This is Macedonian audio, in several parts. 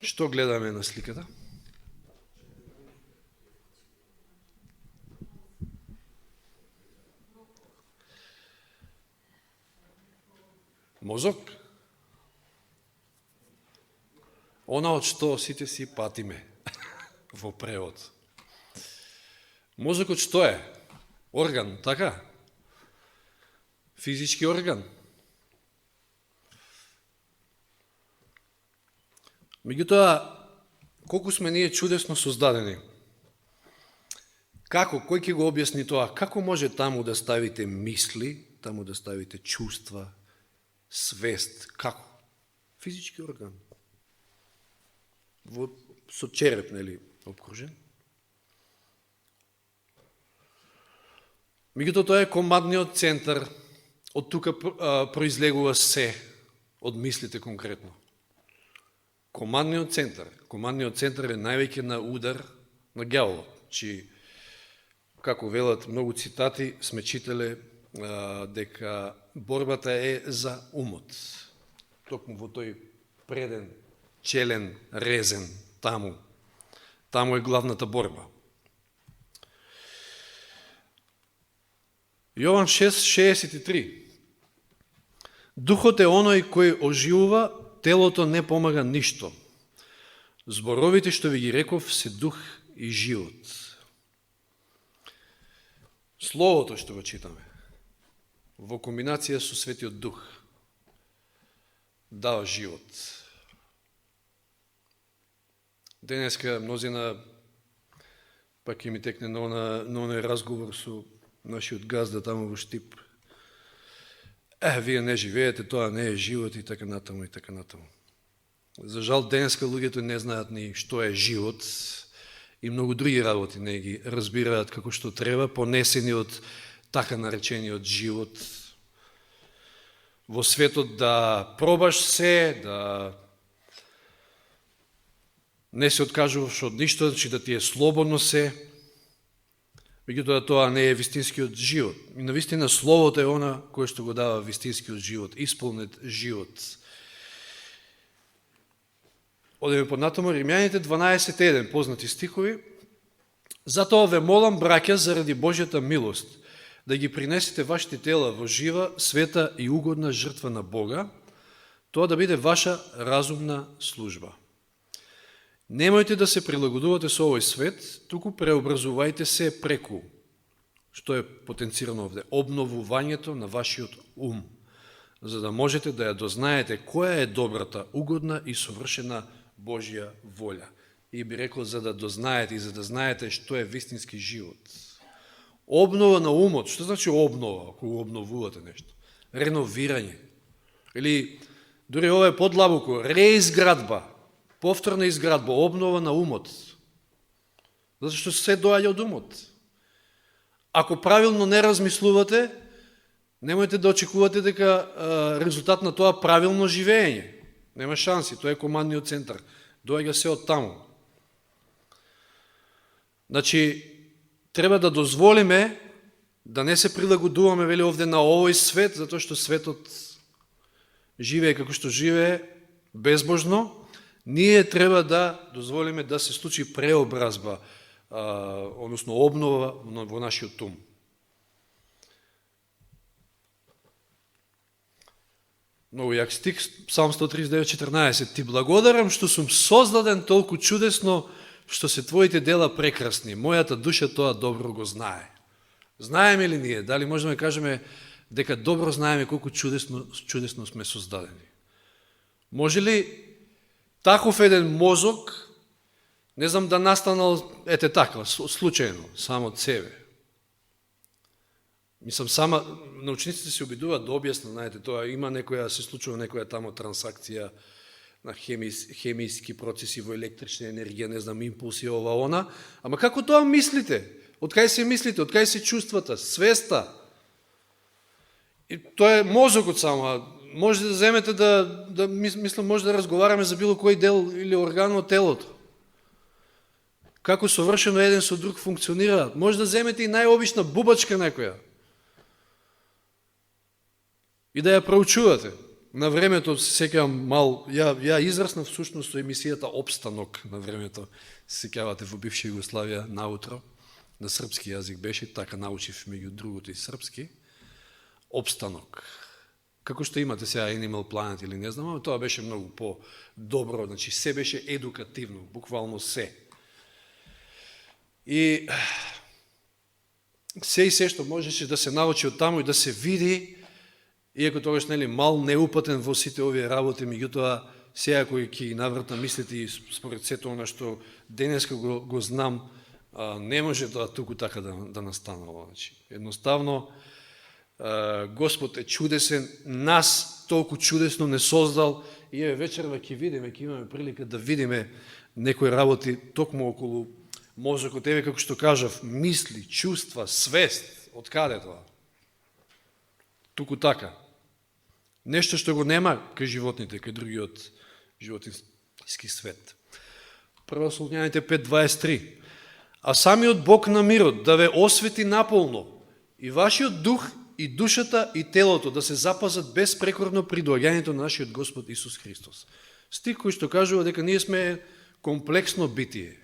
Што гледаме на сликата? Мозок? Она од што сите си патиме во превод. Мозокот што е? Орган, така? Физички орган. Меѓутоа, колку сме ние чудесно создадени. Како? Кој ќе го објасни тоа? Како може таму да ставите мисли, таму да ставите чувства, свест? Како? Физички орган. Со череп, нели, обкружен. Меѓутоа, тоа е командниот центар, од тука произлегува се, од мислите конкретно. Командниот центар. Командниот центар е највеќе на удар на ѓаволот. Чи, како велат многу цитати, сме читале дека борбата е за умот. Токму во тој преден, челен, резен, таму е главната борба. Јован 6:63. Духот е оној кој оживува, телото не помага ништо. Зборовите што ви ги реков се дух и живот. Словото што го читаме, во комбинација со Светиот Дух, дава живот. Денеска мнозина, пак ќе ми текне на оној разговор со нашиот газда таму во Штип. Вие не живеете, тоа не е живот и така натаму и така натаму. За жал, денеска луѓето не знаат ни што е живот и многу други работи не ги разбираат како што треба, понесени од така наречениот живот. Во светот да пробаш се, да не се откажуваш од ништо, значи да ти е слободно се, меѓутоа тоа не е вистинскиот живот. И навистина Словото е она кое што го дава вистинскиот живот, исполнет живот. Одеме поднатаму, Римјаните 12:1, познати стихови. Затоа ве молам, браќа, заради Божјата милост, да ги принесете вашите тела во жива, света и угодна жртва на Бога, тоа да биде ваша разумна служба. Немојте да се прилагодувате со овој свет, туку преобразувајте се преку, што е потенцирано овде, обновувањето на вашиот ум, за да можете да ја дознаете која е добрата, угодна и совршена Божја волја. И би рекол, за да дознаете и за да знаете што е вистински живот. Обнова на умот, што значи обнова, ако го обновувате нешто? Реновирање. Или, дури ова е подлабоко, реизградба. Повторна изградба, обнова на умот. Зато што се доаѓа од умот. Ако правилно не размислувате, немојте да очекувате дека резултат на тоа правилно живење. Нема шанси, тоа е командниот центар. Доаѓа се од таму. Значи, треба да дозволиме да не се прилагодуваме, вели овде, на овој свет, затоа што светот живее како што живее, безбожно. Ние треба да дозволиме да се случи преобразба, односно обнова во нашиот ум. Многу јак стих, Псалм 139:14. Ти благодарам што сум создаден толку чудесно, што се твоите дела прекрасни. Мојата душа тоа добро го знае. Знаеме ли ние? Дали можеме да кажеме дека добро знаеме колку чудесно сме создадени? Може ли таков еден мозок, не знам, да настанал, ете така, случајно, само од себе? Мислам, научниците се обидуваат да објаснат, знаете, тоа има се случува некоја тамо трансакција на хемиски процеси во електрична енергија, не знам, импулси, ова, она, ама како тоа мислите? Од кај се мислите? Од кај се чувствата? Свеста? И тоа е мозокот само. Може да земете мислам, може да разговараме за било кој дел или орган од телото. Како совршено еден со друг функционираат. Може да земете и најобична бубачка некоја и да ја проучувате. на времето се сеќавам ја израснав всушност со емисијата Обстанок на времето. Се сеќавате во бивша Југославија наутро, на српски јазик беше, така научив меѓу другото и српски. Обстанок. Како што имате сега Animal Planet или не знам, тоа беше многу по-добро, значи се беше едукативно, буквално се. И се што можеше да се научи од таму и да се види, иако тогаш нели мал неупатен во сите овие работи, меѓутоа сега кој ќе ги наврата мислите и според сето она што денеска го знам, не може тоа туку така да настанува. Значи, едноставно Господ е чудесен, нас толку чудесно не создал и вечерва ќе видиме, ќе имаме прилика да видиме некои работи токму околу мозокот, како што кажав, мисли, чувства, свест, од каде тоа? Туку така. Нешто што го нема кај животните, кај другиот животински свет. Прво Солуњаните 5:23. А самиот Бог на мирот да ве освети наполно и вашиот дух и душата и телото да се запазат безпрекорно при доаѓањето на нашиот Господ Исус Христос. Стих кој што кажува дека ние сме комплексно битие.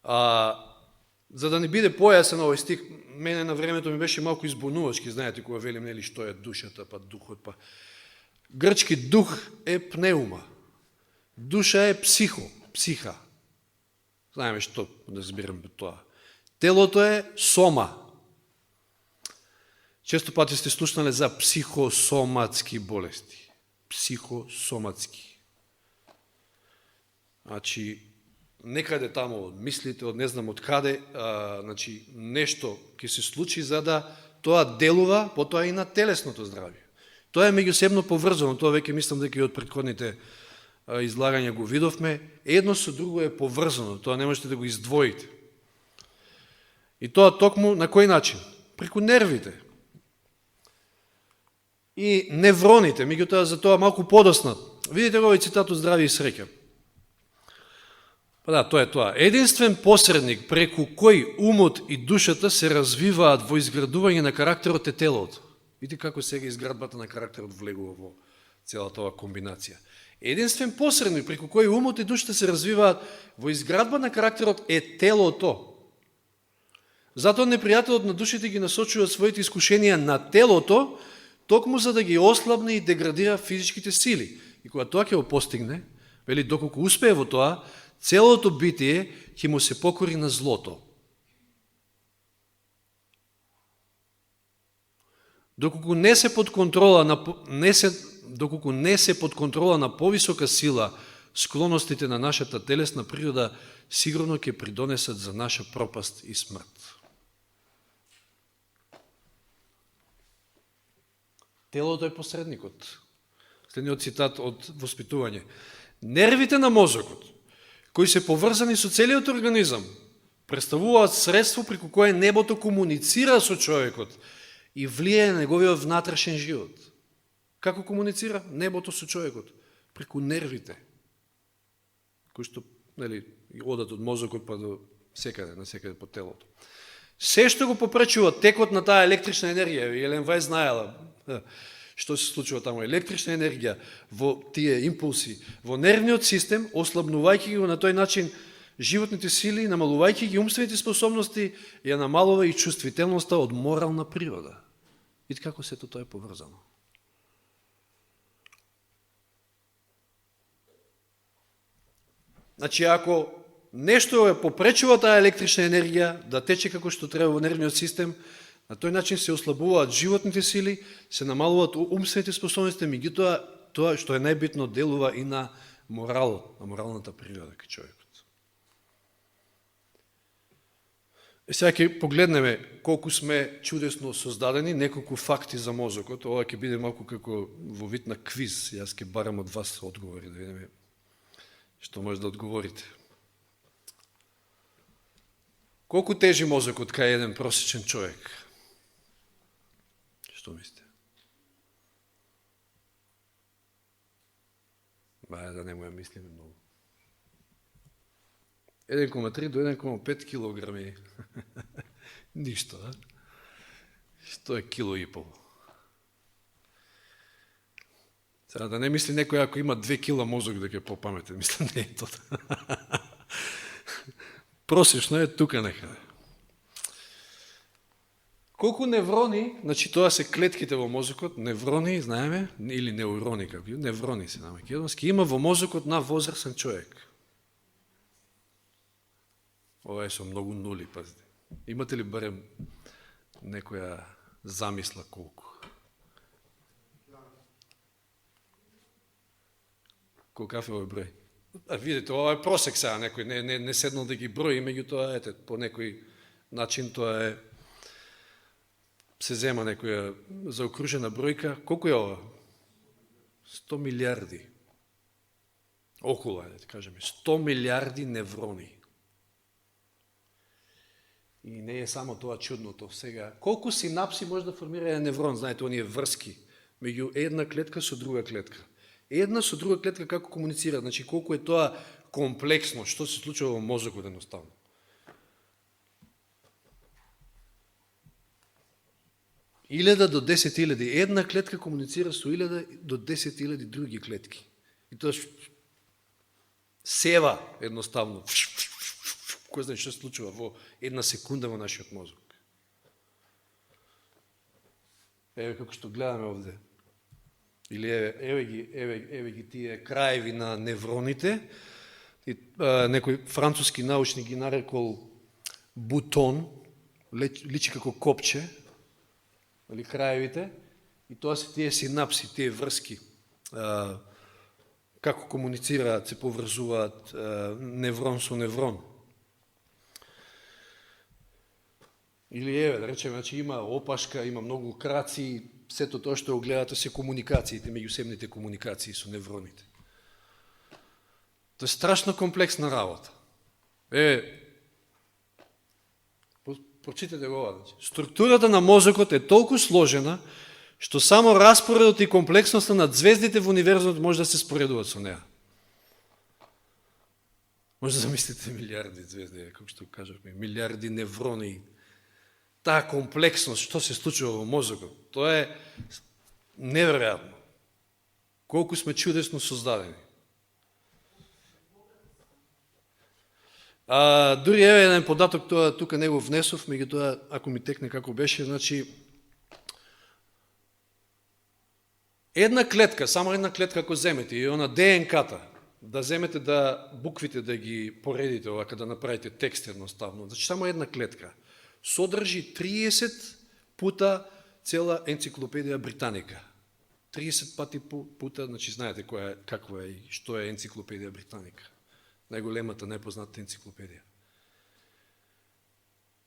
За да не биде појасен овој стих, мене на времето ми беше малку избунувачки, знаете, кога велим нели што е душата, па духот, па грчки дух е пнеума. Душа е психа. Знаеме што да разбираме тоа. Телото е сома. Често пати сте слушнале за психосоматски болести. Психосоматски. Значи, некаде тамо од мислите, од не знам од каде, значи, нешто ќе се случи за да тоа делува, потоа и на телесното здравје. Тоа е меѓусебно поврзано, тоа веќе мислам дека и од претходните излагања го видовме, едно со друго е поврзано, тоа не можете да го издвоите. И тоа токму на кој начин? Преку нервите. И невроните, меѓутоа за тоа малку подосна. Видите овој цитат од Здравје и среќа. Па да, тоа е тоа. Единствен посредник преку кој умот и душата се развиваат во изградување на карактерот е телото. Видите како сега изградбата на карактерот влегува во целата ова комбинација. Единствен посредник преку кој умот и душата се развиваат во изградба на карактерот е телото. Затоа непријателот на душите ги насочува своите искушенија на телото, токму за да ги ослабне и деградира физичките сили. И кога тоа ќе го постигне, вели доколку успее во тоа, целото битие ќе му се покори на злото. Доколку не се под контрола на повисока сила, склоностите на нашата телесна природа сигурно ќе придонесат за наша пропаст и смрт. Телото е посредникот. Следниот цитат од Воспитување. Нервите на мозокот, кои се поврзани со целиот организам, представуваат средство преку кое небото комуницира со човекот и влијае на неговиот внатрешен живот. Како комуницира небото со човекот? Преку нервите, кои што одат од мозокот па до секаде, на секаде по телото. Се што го попречува текот на таа електрична енергија, Елен Вајс знаела што се случува таму, електрична енергија во тие импулси, во нервниот систем, ослабнувајќи го на тој начин животните сили, намалувајќи ги умствените способности, ја намалува и чувствителноста од морална природа. Видите како сето тоа е поврзано. Значи, ако нешто е попречува таа електрична енергија да тече како што треба во нервниот систем, на тој начин се ослабуваат животните сили, се намалуваат умствените способности, меѓутоа тоа што е најбитно делува и на моралот, на моралната природа кај човекот. Сега ќе погледнеме колку сме чудесно создадени, неколку факти за мозокот. Ова ќе биде малку како во вид на квиз. Јас ќе барам од вас одговори, да видиме што може да одговорите. Колку тежи мозокот кај еден просечен човек? Што мислите? Да не му ја мислиме многу. 1,3 до 1,5 килограми. Ништо, а? Што е кило и пол? Сега да не мисли некој ако има 2 кила мозок да ќе попаметен, мислам не е тоа. Просечно е тука некаде. Колку неврони, значи тоа се клетките во мозокот, неврони, знаеме, или неурони, како неврони се на македонски, има во мозокот на возрастен човек. Ова е со многу нули, пазите. Имате ли барем некоја замисла колку? Колкав е овој број? Видите, ова е просек сега, некој не седнал да ги брои, меѓутоа, ете, по некој начин тоа е, се зема некоја заокружена бројка. Колку е ова? 100 милиарди. Околу, да кажеме, 100 милиарди неврони. И не е само тоа чудното. Сега, колку синапси може да формира еден неврон? Знаете, оние врски меѓу една клетка со друга клетка. Една со друга клетка како комуницира, значи колку е тоа комплексно, што се случува во мозокот едноставно. Илјада до 10.000. Една клетка комуницира со 1000 до 10.000 други клетки. И тоа сева едноставно. Кој знае што се случува во една секунда во нашиот мозок. Еве како што гледаме овде. Или еве ги тие краеви на невроните. Некој француски научник ги нарекол бутон, личи како копче, краевите, и тоа се тие синапси, тие врски, како комуницираат, се поврзуваат неврон со неврон. Или еве, да речеме, значи има опашка, има многу краци, сето тоа што го гледате се комуникациите, меѓусебните комуникации со невроните. Тоа е страшно комплексна работа. Прочитате го ова. Структурата на мозокот е толку сложена, што само распоредот и комплексноста на звездите во универзумот може да се споредуваат со неа. Може да замислите милиарди звезди, како што кажавме, милиарди неврони. Таа комплексност, што се случува во мозокот, тоа е неверојатно. Колку сме чудесно создадени. Дури еве еден податок, тоа тука не го внесов, меѓутоа ако ми текне како беше, значи една клетка, само една клетка ако земете и она ДНК-та, да земете да буквите да ги поредите овака, да направите текст едноставно, значи само една клетка содржи 30 пута цела енциклопедија Британика. 30 пати пута, значи знаете каква е и што е енциклопедија Британика. Најголемата, најпозната енциклопедија.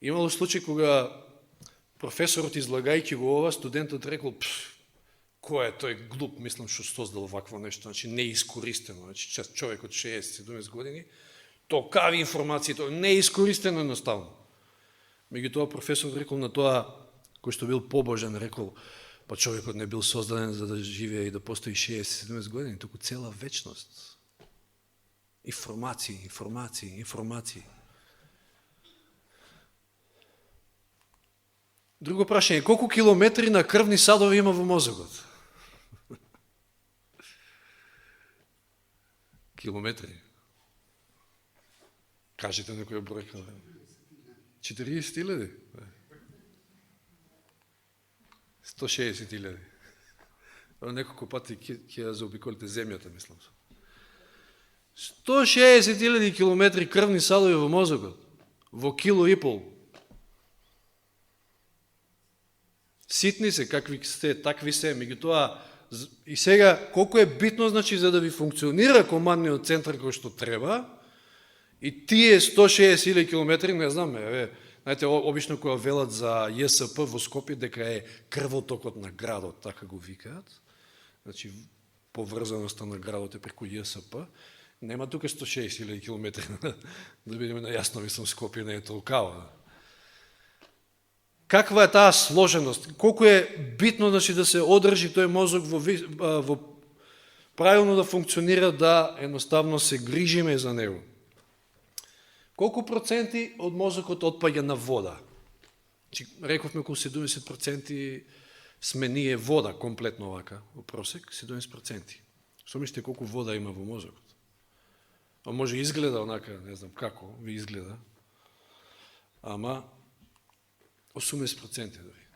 Имало случај кога професорот излагајќи го ова, студентот рекол, кој е тој глуп, мислам, што создал вакво нешто, значи неискористено, значи човек од 60-70 години, токави информации, тоа неискористено едноставно. Меѓутоа професорот рекол на тоа, кој што бил побожен, рекол, па човекот не бил создаден за да живее и да постои 60-70 години, туку цела вечност. Информации. Друго прашање, колку километри на крвни садови има во мозокот? Километри. Кажете некоја бројка. 40.000? 160.000. Неколку пати ќе заобиколите земјата, мислам. 160.000 километри крвни садови во мозокот, во кило и пол. Ситни се, какви сте, такви се, меѓутоа, и сега, колку е битно, значи, за да ви функционира командниот центар кој што треба, и тие 160.000 километри, не знам, знаете, обично кога велат за ЈСП во Скопје, дека е крвотокот на градот, така го викаат, значи, поврзаноста на градот е преку ЈСП, нема тука 160.000 километри, да бидеме најасно, мислам, Скопје не е толкава. Каква е таа сложеност? Колку е битно, значи, да се одржи тој мозок во правилно да функционира, да едноставно се грижиме за него. Колку проценти од мозокот отпаѓа на вода? Рековме околу 70% сме ние вода, комплетно вака, во просек, 70%. Сумиште колку вода има во мозокот. А може изгледа онака, не знам како ви изгледа, ама 80% дори.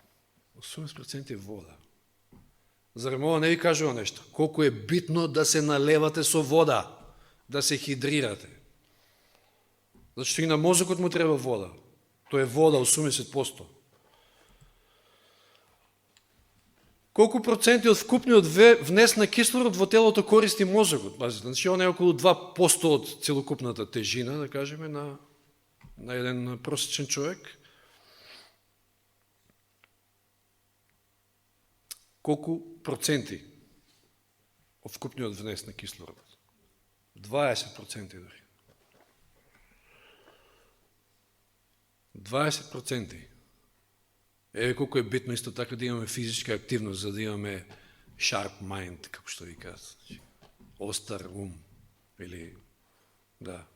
80% е вода. Зарем ова не ви кажува нешто? Колку е битно да се налевате со вода, да се хидрирате. Зашто и на мозокот му треба вода. Тоа е вода, 80%. Колку проценти од вкупниот внес на кислород во телото користи мозокот? Пазите, значи он е околу 2% од целокупната тежина, да кажеме, на еден просечен човек. Колку проценти од вкупниот внес на кислород? 20% дори. 20%. Еве колку е битно исто така да имаме физичка активност, за да имаме sharp mind, како што ви кажат. Остар ум, или, да,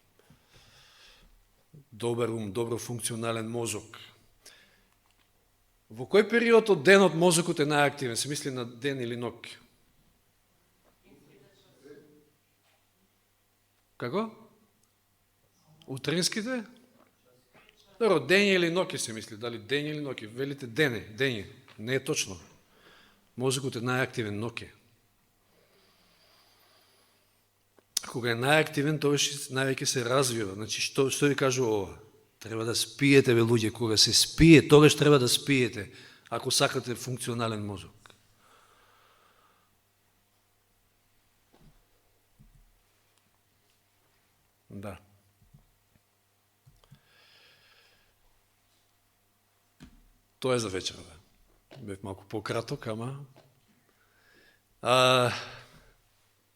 добар ум, добро функционален мозок. Во кој период од денот мозокот е најактивен? Се мисли на ден или ноќ? Како? Утринските? Добро, дење или ноќе се мисли, дали дење или ноќе? Велите дење. Не е точно. Мозокот е најактивен ноќе. Кога е најактивен, тогаш највеќе се развива. Значи, што ви кажува ова? Треба да спиете, бе, луѓе. Кога се спие, тогаш треба да спиете, ако сакате функционален мозок. Да. Тоа е за вечерва. Бев малку пократок, ама...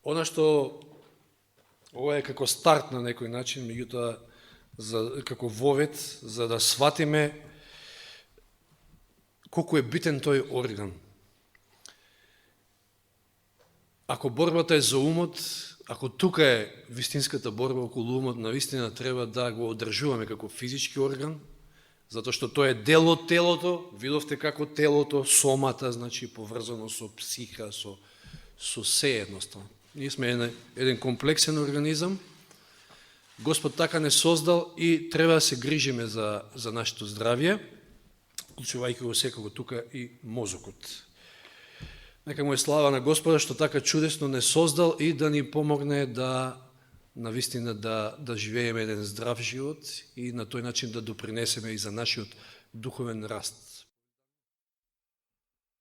Она што... Ова е како старт на некој начин, меѓутоа, како вовет, за да сватиме колку е битен тој орган. Ако борбата е за умот, ако тука е вистинската борба околу умот, навистина треба да го одржуваме како физички орган, затоа што тоа е дел од телото, видовте како телото, сомата, значи поврзано со психа, со се едноставно. Ние сме еден комплексен организам, Господ така не создал и треба да се грижиме за нашето здравје, вклучувајќи го секако тука и мозокот. Нека му е слава на Господа што така чудесно не создал и да ни помогне да навистина да живееме еден здрав живот и на тој начин да допринесеме и за нашиот духовен раст.